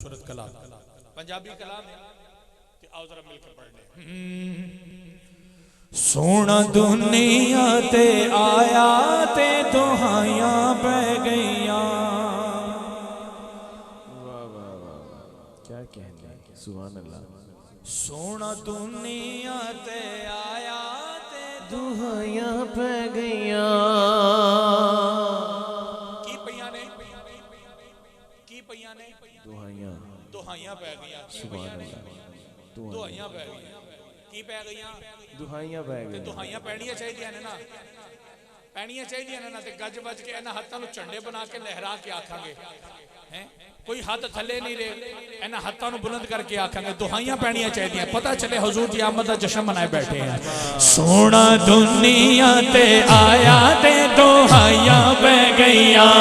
खूबसूरत कलाम पंजाबी कलाम है कि आओ जरा मिलकर पढ़ लें। सोना दुनिया ते आया ते दुहाइयां पै गईयां। वाह वाह वाह क्या कहने, सुभान अल्लाह। सोना दुनिया ते आया ते दुहाइयां पै गईयां। की पईयां ने दुहाइयां दुहाइयां पै गईयां। सुभान अल्लाह। दुहाइयां पै गईयां की पै गईयां दुहाइयां पै गईयां। दुहाइयां पैणियां चाहिए ने ना, पैणियां चाहिए ने ना। ते गज बज के इन्हां हत्थां नूं झंडे बना के लहरा के आखांगे हैं, कोई हाथ थले नहीं रहे, इन्हां हत्थां नूं बुलंद करके आखांगे दुहाइयां पैणियां चाहिए। पता चले हुजूर की आमद दा जश्न मनाए बैठे हैं। सोना दुनिया ते आया ते दुहाइयां पै गईयां।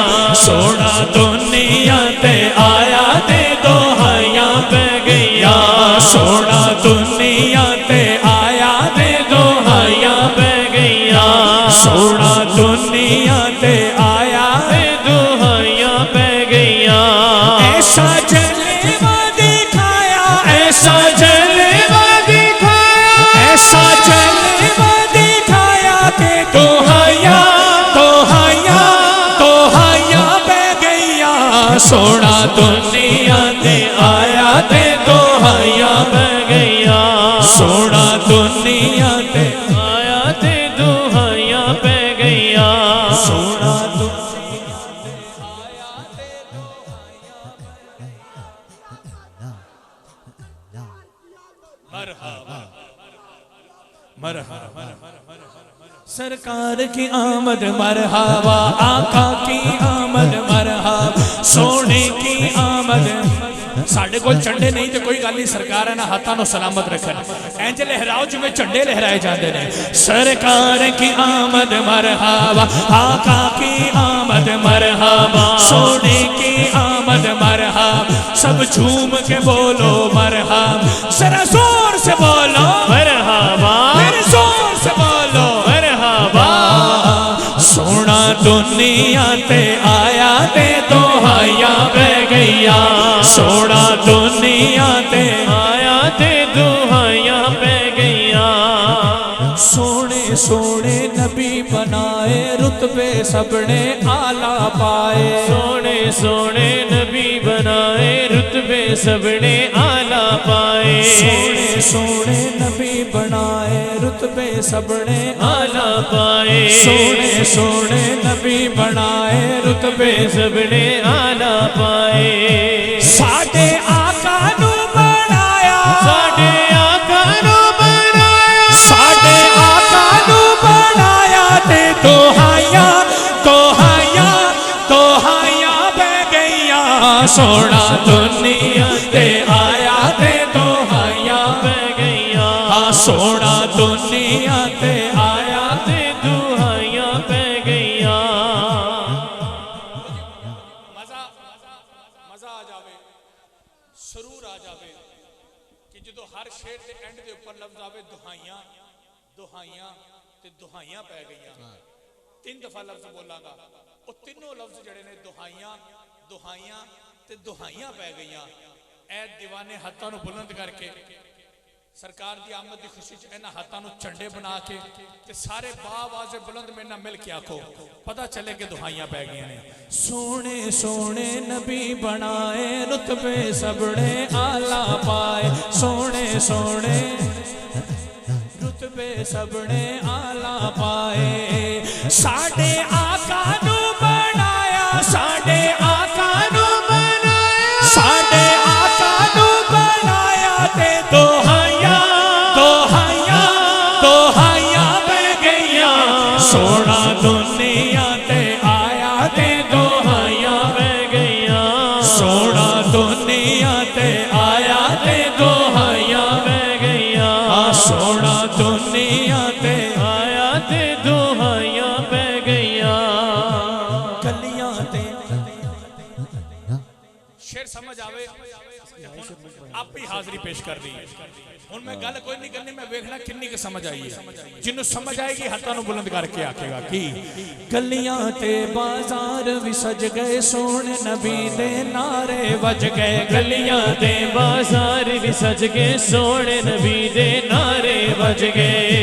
सोना दुनिया ते आया ते दुहाइयां पै गईयां। सोना दुनिया ते आया ते दुहाइयां पै गईयां। सोना दुनिया ते आया ते दुहाइयां पै गईयां। ऐसा जलवा दिखाया, ऐसा जलवा दिखाया, ऐसा जलवा दिखाया के दुहाइयां दुहाइयां दुहाइयां पै गईयां। सोना दुनिया ते आया ते दुहाइयां पै गईयां। सोना दुनिया ते आया ते दुहाइयां पै गईयां। सोना दुनिया ते आया ते दुहाइयां मरहबा मरहबा सरकार की आमद मरहबा, आका की आमद मरहबा, सोने की आमद। साढ़े को झंडे नहीं तो कोई गल नहीं, सरकार है ना हाथों को सलामत रखन, इंज लहराओ जिवें झंडे लहराए जाते हैं। सरकार की आमद मरहबा, आका की आमद मरहबा, सोने की आमद मरहबा। सब झूम के बोलो मरहबा, जरा जोर से बोलो मरहबा, मेरे जोर से बोलो मरहबा। सोना दुनिया ते आया ते दुहाइयां पै गईयां। सोना दुनिया ते आया ते दुहाइयां पै गईयां। सोने सोने नबी बनाए, रुतबे सबने आला पाए। सोने सोने नबी बनाए, रुतबे सबने आला पाए। सोने सोने नबी बनाए, रुतबे सबने आला पाए। सोने सोने नबी बनाए, रुतबे सबने आला पाए। साडे आका नू बनाया, साडे आका नू बनाया, साडे आका नू बनाया ते दुहाइयां दुहाइयां दुहाइयां पै गईयां। सोना दुनिया ते आया ते दुहाइयां पै गईयां। सोना दुनिया ते आया ते दुहाइयां पै गईयां। मजा मजा आ जावे, सुरूर आ जावे कि जो हर शेर के एंड के ऊपर लफ्ज आवे दुहाइयां दुहाइयां ते दुहाइयां पै गईयां। तीन दफा लफ्ज बोलांगा, वो तीनों लफ्ज जड़े ने दुहाइयां दुहाइयां ते दुहाइयां पै गईयां। ऐ दीवाने हाथों को बुलंद करके सरकार की आमद की खुशी च इन्हां हाथों को झंडे बना के ते सारे बावाजे बुलंद मेरे नाल मिल के आखो, पता चले कि दुहाइयां पै गई ने। सोने सोने नबी बनाए, रुतबे सबने आला पाए। सोने सोने रुतबे सबने आला पाए। साडे आका नू बनाया, साडे आका नू बनाया, साडे आका नू बनाया ते दुहाइयां दुहाइयां दुहाइयां पै गईयां। सोना दुनिया ते आया ते दुहाइयां पै गईयां। सोना दुनिया ते आया ते दुहाइयां पै गईयां। सोना दुनिया ते आया ते दुहाइयां पै गईयां। कलियां ते शेर समझ आवे आप ही हाजिरी पेश कर दी हुण मैं गल कोई नहीं करनी मैं वेखना किन्नी क समझ आई है जिन्हों समझ आएगी हाथों नूं बुलंद करके आखेगा कि गलियां ते बाजार भी सज गए सोने नबी दे नारे वज गए गलियां ते बाजार भी सज गए सोने नबी दे नारे वज गए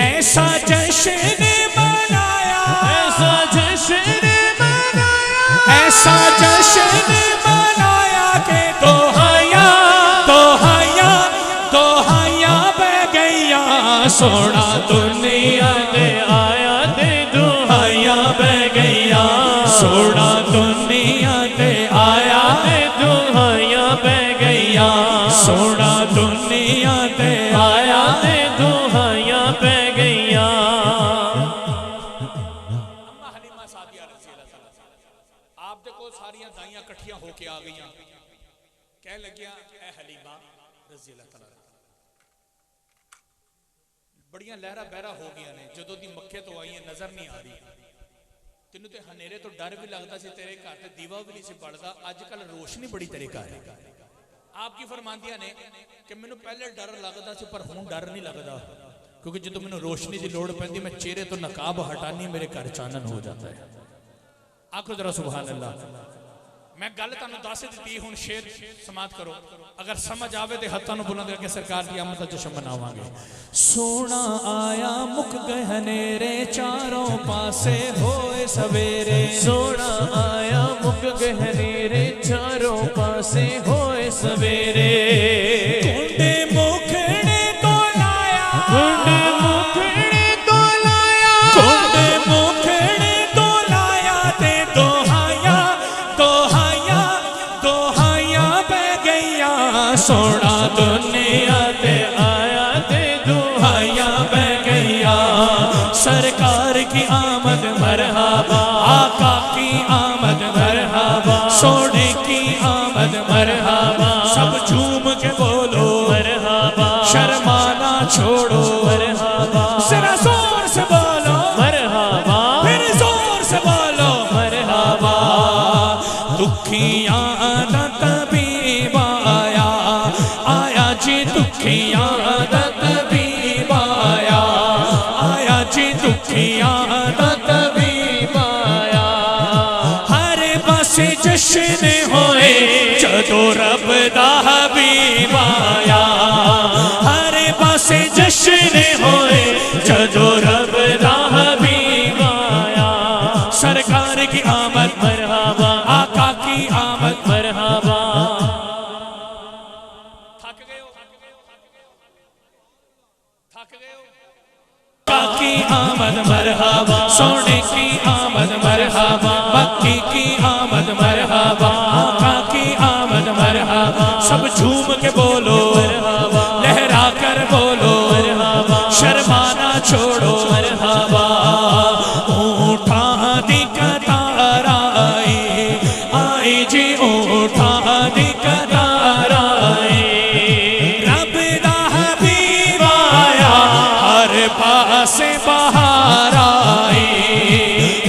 ऐसा जश्न मनाया ऐसा जश्न मनाया ऐसा जश्न मनाया के दोहाया बह गईया सोना दुनिया ते आया ते दुहाइया बह गईया सोना दुनिया ते आया ते दुहाइया बह गईया सोना दुनिया ते आया ते दुहाइया बह गईया। अम्मा हलीमा सादिया रज़ी अल्लाह तआला आप दे कोल सारियां दाइयां इकट्ठियां होके आ गईयां कह लगिया ए हलीमा रज़ी अल्लाह तआला बड़ियां लहरा बहरा हो गई ने जदों दी मक्के तो आई नजर नहीं आ रही तेनू तो हनेरे तो डर भी लगता सी तेरे घर ते दीवा भी नहीं सी बढ़दा अजकल रोशनी बड़ी तेरे घर है आप की फरमांदियां ने कि मैनू पहले डर लगता सी पर हुण डर नहीं लगता क्योंकि जो मैनू रोशनी की लोड़ पैंदी मैं चेहरे तो नकाब हटानी मेरे घर चानन हो जाता है आखो जरा सुभान अल्लाह मैं गल तुहानू दस दी हुण शेर समाप्त करो अगर समझ आवे तो हत्थां नूं बुलंद करके सरकार की आमद दा जश्न मनावांगे। सोना आया मुक गए हनेरे चारों पासे होए सवेरे सोना आया मुक गए हनेरे चारों पासे होए सवेरे कुंडे मुखड़े तो लाया कुंडे मुखड़े तो लाया कुंडे मुखड़े तो लाया ते दोहाया बह गईया सोना दुनिया ते आया ते दुहाइया बह गईया सरकार की आमद मरहबा आका की आमद मरहबा सोने की आमद मरहबा सब झूम के बोलो मरहबा शर्माना छोड़ो मरहबा जरा जोर से बोलो मरहबा फिर जोर से बोलो मरहबा दुखियां दा तबीब आया जी दुखियां दा तबीब आया जी दुखियां दा तबीब आया हर पासे जश्न होए जदों रब दा हबीब आया हर पासे जश्न होए जदों रब दा हबीब आया सरकार की आमद मरहबा आका की आमद मरहबा थक गए हो आका की आमद मरहबा सोने की आमद मरहबा मक्की की आमद मरहबा आका की आमद मरहबा सब झूम के बोलो मरहबा लहरा कर बोलो मरहबा शर्माना छोड़ो मरहबा ऊठा दी कतार आई जी ऊठा दी कतार आई रब दा हबीब आया हर पासे बहार आई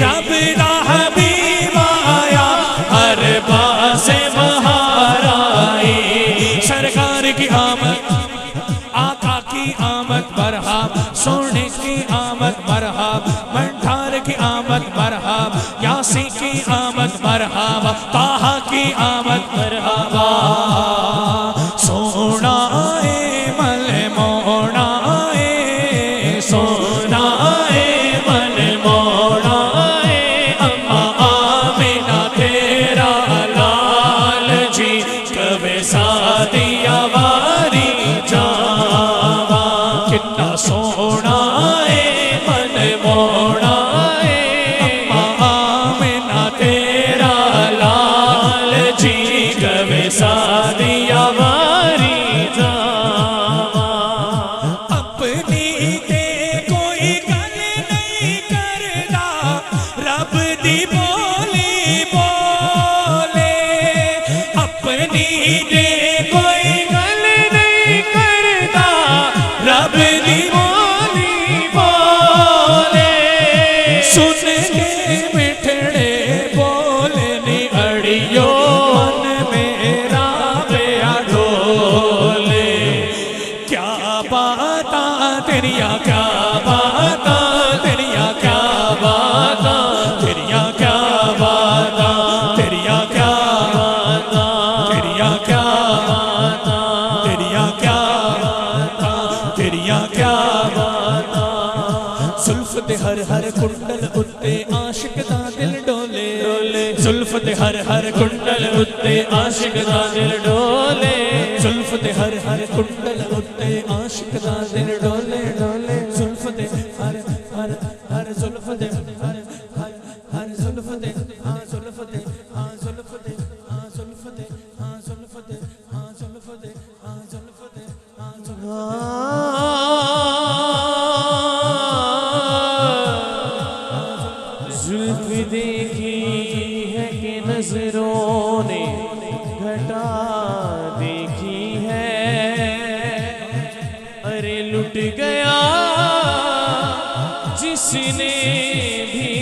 रब दा हबीब आया हर पासे बहार आई सरकार की आमद आका की आमद मरहब सोने की आमद मरहब मंठार की आमद मरहब यासी की आमद मरहब ताहा की आमद मरहबा सोना आए मल मोना आए सोना आए मल मोना आए अम्मा आमिना तेरा लाल जी कवे सादिया वारी जावा कितना सोना है मन मोड़ा है अम्मा आमिना तेरा लाल जी कवे सादिया वारी जावा अपनी ते कोई गल नहीं करदा रब दी बोली बोले अपनी ते कोई गल नहीं करदा रब दी बोली बोले सुन के मिठड़े बोले नी अड़ियो मन मेरा तेरिया क्या बातां तेरिया क्या बातां तेरिया क्या बातां तेरिया क्या बातां तेरिया क्या बातां तेरिया क्या बातां तेरिया क्या बातां जुल्फ ते हर कुंडल उत्ते आशिक दा दिल डोले जुल्फ ते हर कुंडल उत्ते आशिक दा दिल डोले जुल्फ ते हर कुंडल उत्ते आशिक दा दिल डोले जुल्फ ते हर जुल्फ ते हर जुल्फ ते हाँ जुल्फ ते हाँ जुल्फ ते हाँ जुल्फ ते हाँ जुल्फ ते हाँ जुल्फ ते हाँ जुल्फ ते हाँ जुल्फ जुल्फ देखी है कि नजरों ने घटा देखी है अरे लुट गया जिसने भी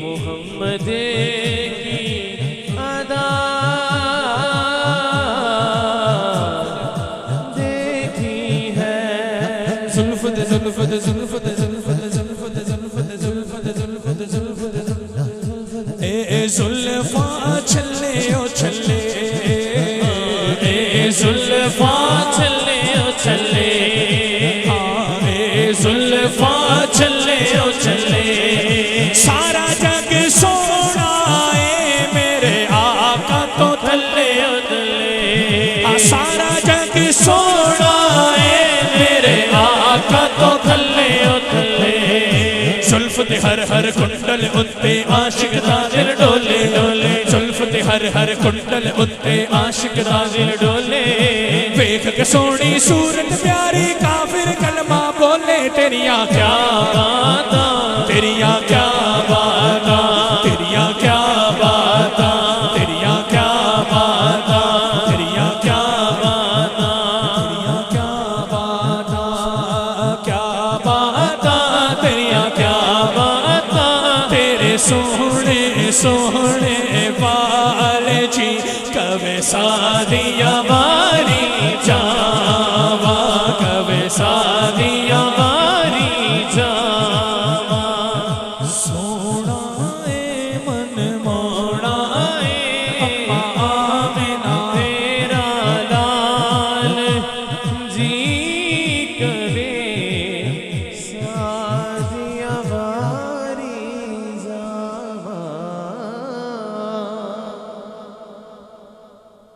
मोहम्मद की अदा देखी है जुल्फ ते जुल्फ ते जुल्फ ते जुल्फ ते जुल्फ ते जुल्फ ते जुल्फ ते जुल्फ ते जुल्फ ते ए जुल्फा छल्ले ओ छल्ले ए जुल्फा छल्ले ओ छल्ले ए जुल्फा छल्ले ओ छल्ले सारा जग सोना है मेरे आका तो थल्ले ओ थल्ले सारा जग सोना है मेरे आका तो थल्ले ओ थल्ले जुल्फ ते हर कुंडल उत्ते आशिक दा दिल डोले जुल्फ ते हर कुंडल उत्ते आशिक दा दिल डोले वेख के सोनी सूरत प्यारी काफिर कलमा बोले तेरिया क्या बातां तेरिया क्या बातां तेरिया क्या बातां तेरिया क्या बातां तेरिया क्या बातां तेरिया क्या बातां क्या बातां तेरिया क्या बातां तेरे सोहने सोहने बाल जी कवे सादिया बारी जावा कवे सा